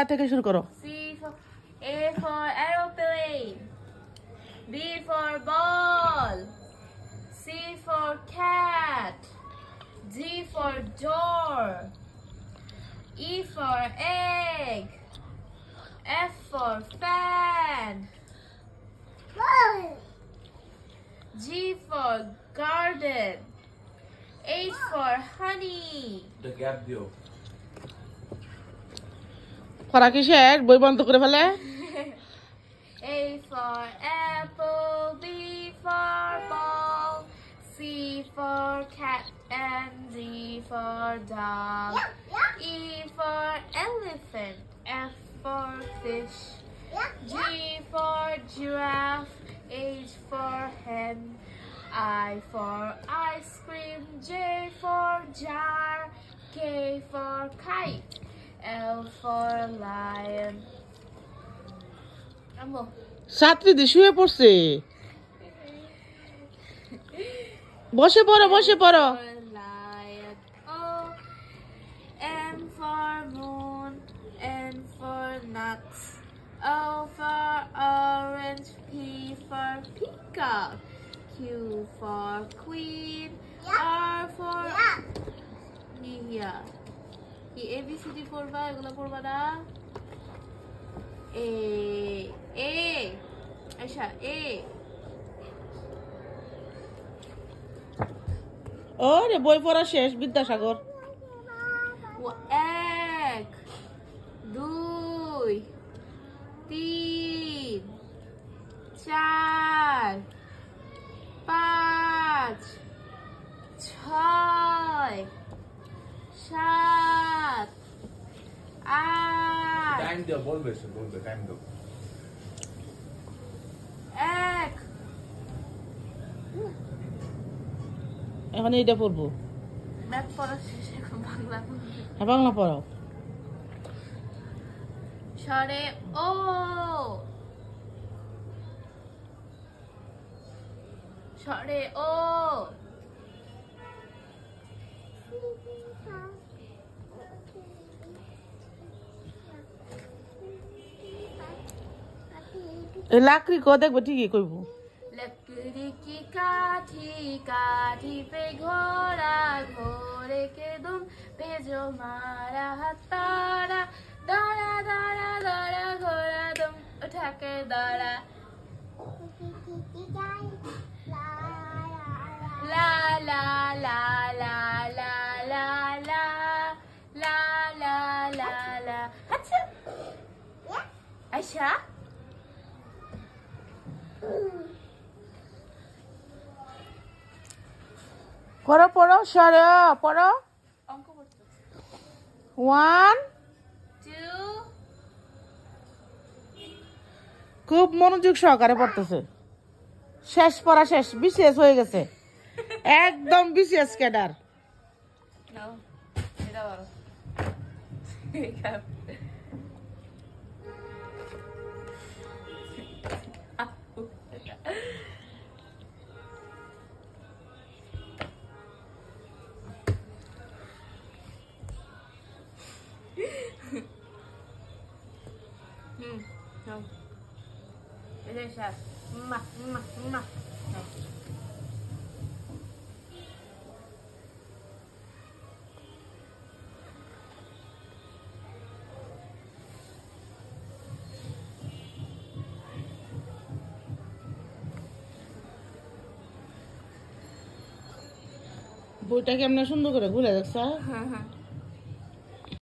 থেকে শুরু করো। A for aeroplane. B for ball. C for cat. D for door. E for egg. F for fan. G for garden. H for honey. The gap dio. পড়া কিসের বই বন্ধ করে ফেলে? A for apple, B for ball, C for cat and D for dog, E for elephant, F for fish, G for giraffe, H for hen, I for ice cream, J for jar, K for kite, L for lion. ছাত্রী দি শুয়ে পড়ছে। বসে পড়ো বসে পড়ো। Lion. O. M for moon. N for nuts. O for orange. P for peacock. Q for queen. R for কি A B C D পড়বা এগুলো পড়বা না A আচ্ছা A ওরে বই পড়া শেষ Vidyasagar. 1 2 3 4 5 6 7 8 Time dio bolbe time dio. 1 এখন এইটা পড়বো। ম্যাথ পড়া শেষ এখন বাংলা হ্যাঁ বাংলা পড়াও। সরে ও সরে ও এই লাকড়ি কো দেখবো ঠিকই কইব। लकड़ी की काठी काठी पे घोड़ा घोड़े के दुम पे जो मारा तारा दौड़ा दौड़ा दौड़ा घोड़ा दुम उठा के दौड़ा ला ला ला ला ला ला ला ला ला ला ला अच्छा अच्छा পড়ো পড়ো সরে পড়ো। অঙ্ক করতে 1 2 খুব মনোযোগ সহকারে পড়তেছে। শেষ পড়া শেষ বিসিএস হয়ে গেছে একদম বিসিএস ক্যাডার। নাও এটা বলো no. It is a ma. No. বইটা কেমন সুন্দর করে ঘুরে দেখছ। হ্যাঁ